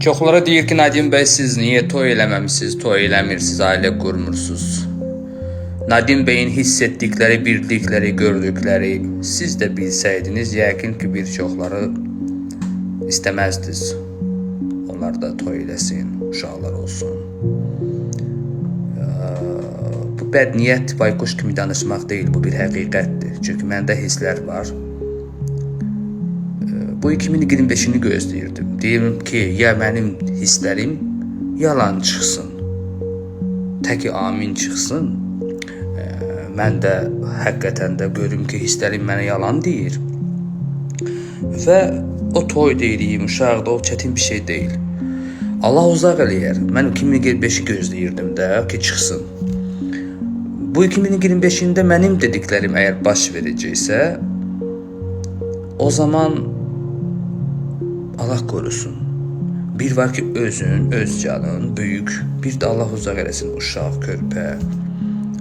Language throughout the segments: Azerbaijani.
Çoxlara deyir ki, Nadim bəy, siz niyə toy eləməmisiniz, toy eləmirsiniz, ailə qurmursunuz? Nadim bəyin hiss etdikləri, bildikləri, gördükləri siz də bilsəydiniz, yəqin ki, bir çoxları istəməzdiniz. Onlar da toy eləsin, uşaqlar olsun. Bu bədniyyət, bayquş kimi danışmaq deyil, bu bir həqiqətdir. Çünki məndə hisslər var. Bu 2025'ini gözləyirdim. Deyirəm ki, ya mənim hisslərim yalan çıxsın, təki amin çıxsın. Mən də həqiqətən də görüm ki, hisslərim mənə yalan deyir. Və o toy deyirəm, uşaq da o çətin bir şey deyil. Allah uzaq eləyər. Mən 2025'i gözləyirdim də ki, çıxsın. Bu 2025'ində mənim dediklərim əgər baş verəcəksə, o zaman Allah korusun. Bir var ki özün, öz canın, böyük. Bir də Allah uzaq eləsin uşaq, körpə,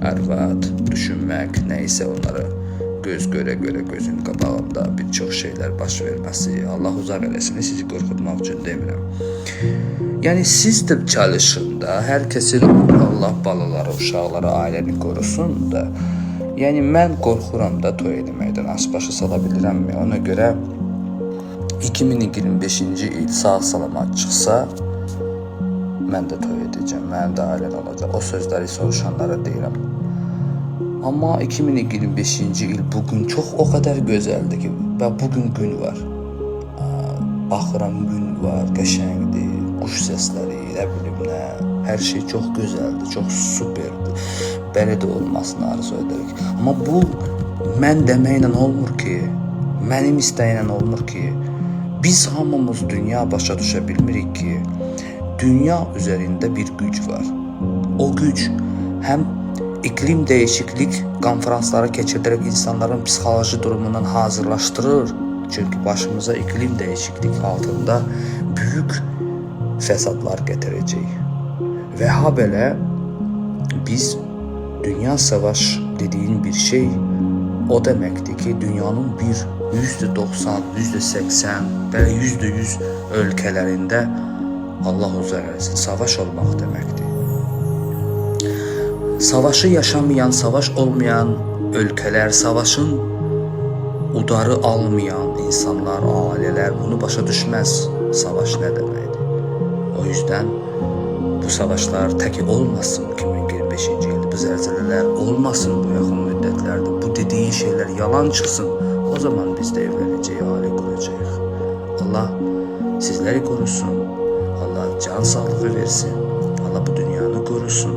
arvad, düşünmək, nəysə onları göz görə gözün qabağında bir çox şeylər baş verməsi. Allah uzaq eləsin, sizi qorxutmaq üçün demirəm. Yəni siz də çalışın da, hər kəsin Allah balaları, uşaqları, ailəni qorusun da. Yəni mən qorxuram da toy eləməkdən, asbaşı sala bilirəmmi? Ona görə 2025-ci il sağ salamat çıxsa, mən də toy edəcəm, mənim də ailən olacaq. O sözləri soruşanlara deyirəm. Amma 2025-ci il bugün çox o qədər gözəldir ki, və bugün gün var. Baxıram gün var, qəşəngdir, quş səsləri, nə bilim nə, hər şey çox gözəldir, çox superdir. Belə də olmasını arzu edirik. Amma bu mən deməklə olmur ki, mənim istəyinlə olmur ki, biz hamımız dünya başa düşə bilmirik ki, dünya üzərində bir güc var. O güc həm iklim dəyişiklik konferansları keçirərək insanların psixoloji durumundan hazırlaşdırır. Çünki başımıza iklim dəyişiklik altında büyük fəsadlar gətirəcək. Və habelə biz dünya savaş dediğin bir şey o deməkdir ki, dünyanın bir %90, %80, belə %100 ölkələrində Allah uzaq eləsin, savaş olmaq deməkdir. Savaşı yaşamayan, savaş olmayan ölkələr, savaşın udarı almayan insanlar, ailələr bunu başa düşməz. Savaş nə deməkdir? O yüzden bu savaşlar təki olmasın 2025-ci ildə, bu zəlzələlər olmasın bu yaxın müddətlərdə, bu dediği şeyler yalan çıxsın. O zaman biz də evlənəcəyik, ailə quracağıq. Allah sizləri korusun, Allah can sağlığı versin, Allah bu dünyanı korusun.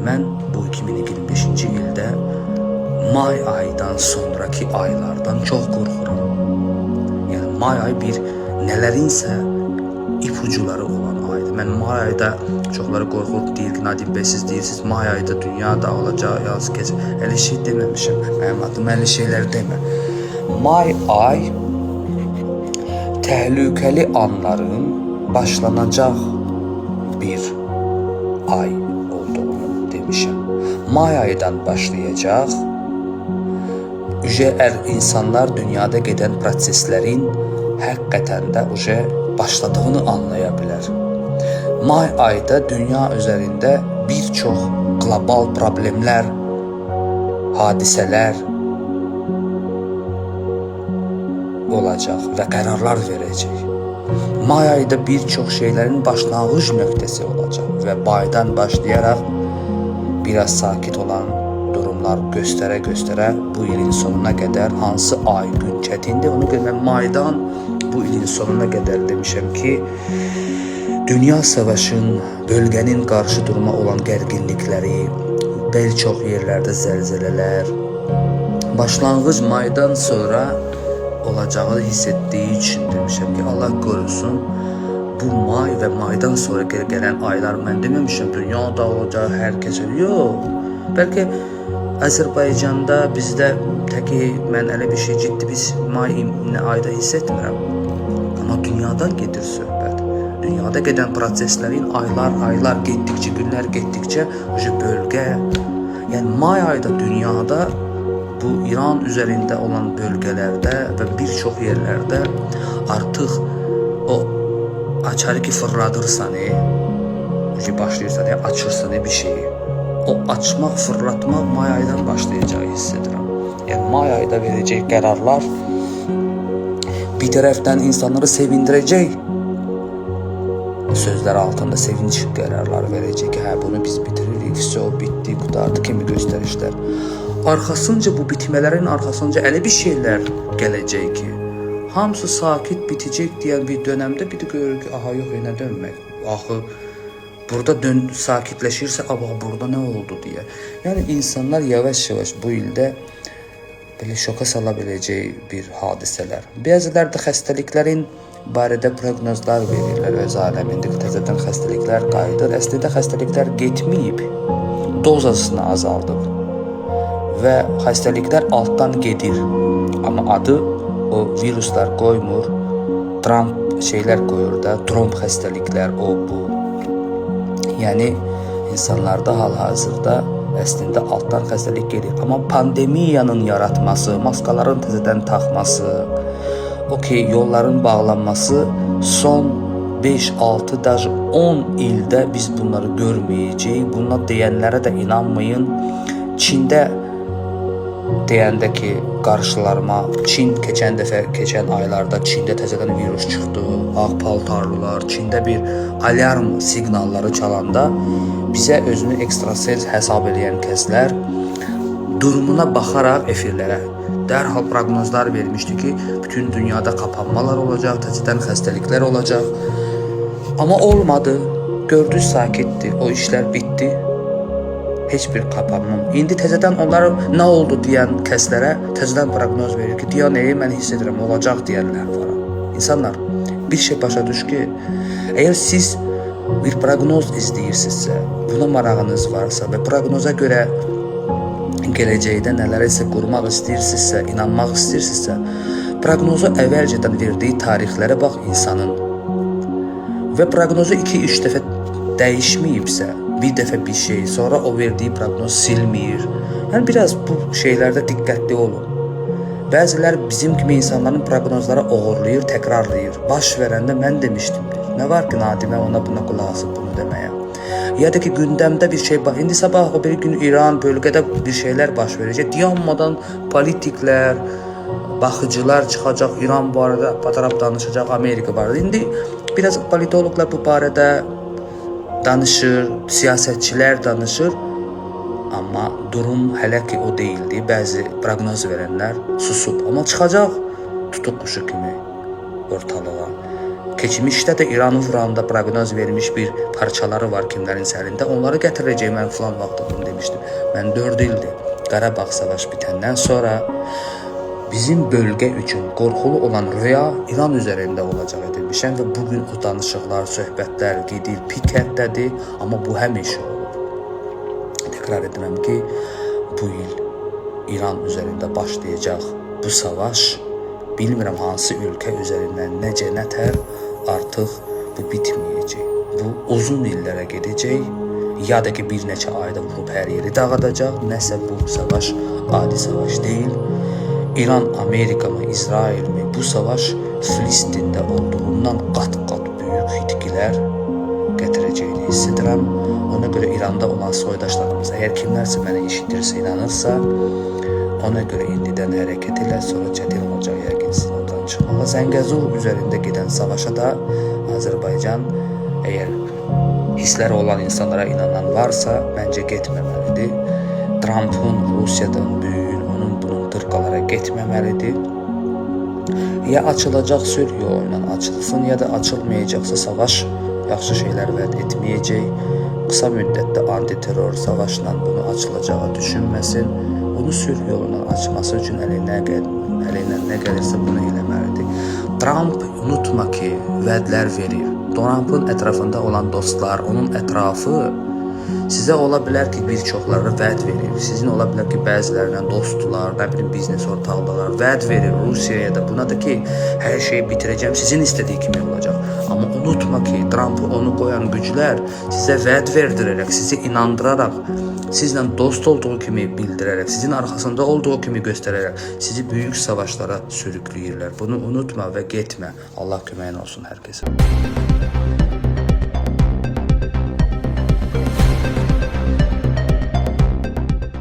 Mən bu 2025-ci ildə may aydan sonraki aylardan çox qorxuram. Yəni may ay bir nələrinsə ipucuları olan aydır. Mən may ayda çoxları qorxub deyir ki, Nadim bəy siz deyirsiniz may ayda dünya dağılacaq, yaz keçir. Elə şey deməmişəm. Mənim adım elə şeylər demə. May ay təhlükəli anların başlanacaq bir ay olduğunu demişəm. May aydan başlayacaq. İnsanlar dünyada gedən proseslərin həqiqətən də başladığını anlaya bilər. May ayda dünya üzərində bir çox global problemlər, hadisələr olacaq və qərarlar verəcək. May ayda bir çox şeylərin başlanğıc nöqtəsi olacaq və baydan başlayaraq biraz sakit olan durumlar göstərə bu ilin sonuna qədər hansı ay gün çətindir. Onu görə maydan bu ilin sonuna qədər demişəm ki, dünya savaşın, bölgənin qarşı duruma olan gərginlikləri, bir çox yerlərdə zəlzələlər, başlanğıc maydan sonra olacağını hiss etdiyi üçün demişəm ki, Allah korusun. Bu may və maydan sonra gələn aylar mən deməmişəm dünya dağılacaq, hər kəsə. Yox. Bəlkə Azərbaycanda bizdə təki mən elə bir şey ciddi biz may ayda hiss etmirəm. Amma dünyadan gedir söhbət. Dünyada gedən proseslərin aylar getdikcə, günlər getdikcə bölgə, yəni may ayda dünyada bu İran üzərində olan bölgələrdə və bir çox yerlərdə artıq o açarı ki fırladırsan, ki başlayırsan, açırsan bir şeyi. O açmaq, fırlatmaq may aydan başlayacağı hiss edirəm. Yəni may ayda verəcək qərarlar bir tərəfdən insanları sevindirəcək. Sözlər altında sevinç qərarları verəcək ki, hə bunu biz bitiririk, o bitdi, qutardı kimi göstərişlər. Arxasınca bu bitmələrin arxasınca elə bir şeylər gələcək ki, hamısı sakit bitəcək deyən bir dönəmdə bir də görür ki, aha yox, yenə dönmək. Axı burada sakitləşirsə, amma burada nə oldu deyə. Yəni insanlar yavaş-yavaş bu ildə belə şoka sala biləcək bir hadisələr. Bəziləri də xəstəliklərin barədə proqnozlar verirlər öz aləmində. Təzədən xəstəliklər qayıdır. Əslində xəstəliklər getməyib, dozasını azaldıb və xəstəliklər altdan gedir. Amma adı o viruslar qoymur, Trump şeylər qoyur da, tromb xəstəliklər, o bu. Yəni insanlarda hal-hazırda əslində altdan xəstəlik gedir. Amma pandemiyanın yaratması, maskaların təzədən taxması, yolların bağlanması son 5-6, даже 10 ildə biz bunları görməyəcəyik. Buna deyənlərə də inanmayın. Çində deyəndə ki, qarşılarıma Çin keçən aylarda Çində təzədən virus çıxdı, ağ paltarlılar, Çində bir alarm siqnalları çalanda bizə özünü ekstrasens hesab edən kəslər durumuna baxaraq efirlərə dərhal proqnozlar vermişdi ki, bütün dünyada kapanmalar olacaq, təzədən xəstəliklər olacaq. Amma olmadı. Gördük, sakitdir. O işlər bitdi. Heç bir kapanma. İndi təzədən onlara nə oldu deyən kəslərə təzədən proqnoz verir ki, mən hiss edirəm, olacaq deyənlər var. İnsanlar, bir şey başa düş ki, əgər siz bir proqnoz izləyirsinizsə, buna marağınız varsa və proqnoza görə gələcəkdə nələrsə qurmaq istəyirsinizsə, inanmaq istəyirsinizsə, proqnozu əvvəlcədən verdiyi tarixlərə bax insanın və proqnozu 2-3 dəfə dəyişməyibsə, bir dəfə bir şey, sonra o verdiyi proqnoz silmir. Yəni biraz bu şeylərdə diqqətli olun. Bəzilər bizim kimi insanların proqnozları oğurlayır, təkrarlayır. Baş verəndə mən demişdimdir. Nə var ki, Nadimə ona buna qulaq asıb bunu deməyə. Ya da ki, gündəmdə bir şey var. İndi sabah o bir gün İran bölgədə bir şeylər baş verəcək. Dayanmadan politiklər, baxıcılar çıxacaq, İran barədə patarap danışacaq, Amerika barədə. İndi biraz politologlar bu barədə danışır, siyasətçilər danışır. Amma durum hələ ki o deyildi. Bəzi proqnoz verənlər susub. Amma çıxacaq tutuq quşu kimi ortalığa. Keçmişdə də İranı vuranda proqnoz vermiş bir parçaları var kimlərin əlində. Onları gətirəcək, mən filan vaxtda bunu demişdim. Mən 4 ildir Qarabağ savaş bitəndən sonra bizim bölgə üçün qorxulu olan rüya İran üzərində olacaq edilmişəm və bugün o danışıqlar, söhbətlər gedir, pik həddədir, amma bu həmişə olub. Təkrar edirəm ki, bu il İran üzərində başlayacaq bu savaş, bilmirəm hansı ölkə üzərindən necə nətər, artıq bu bitməyəcək. Bu uzun illərə gedəcək, ya da ki bir neçə ayda vurub hər yeri dağıdacaq. Nəsə bu savaş adi savaş deyil. İran, Amerika mı, İsrail mi, bu savaş Filistində olduğundan qat-qat böyük itkilər gətirəcəyini hiss edirəm. Ona görə İranda olan soydaşlarımız, əgər kimlərsə məni eşidirsə, inanırsa, ona görə indidən hərəkət elə, sonra çətin olacaq yəqin sizin oradan çıxmağa. Zəngəzur üzərində gedən savaşa da Azərbaycan, əgər hissləri olan insanlara inanan varsa, məncə getməməlidir. Trump'un Rusiyadan böyüyün, onun bunun dırqalara getməməlidir. Ya açılacaq sülh yolu ilə açılsın, ya da açılmayacaqsa savaş yaxşı şeylər vəd etməyəcək. Qısa müddətdə antiterror savaşla bunu açılacağı düşünməsin. Onu sülh yoluna açması üçün əlindən nə gəlirsə bunu eləməlidir. Trump unutma ki, vədlər verir. Trump'ın ətrafında olan dostlar, onun ətrafı Sizə ola bilər ki, bir çoxları vəd verir. Sizin ola bilər ki, bəzilərindən dostlar, nə bilim biznes ortaqlıqlar vəd verir Rusiyaya da, buna da ki, hər şeyi bitirəcəm, sizin istədiyi kimi olacaq. Amma unutma ki, Trump'ı onu qoyan güclər sizə vəd verdirərək, sizi inandıraraq, sizlə dost olduğu kimi bildirərək, sizin arxasında olduğu kimi göstərərək sizi böyük savaşlara sürükləyirlər. Bunu unutma və getmə. Allah köməyin olsun hər kəsə.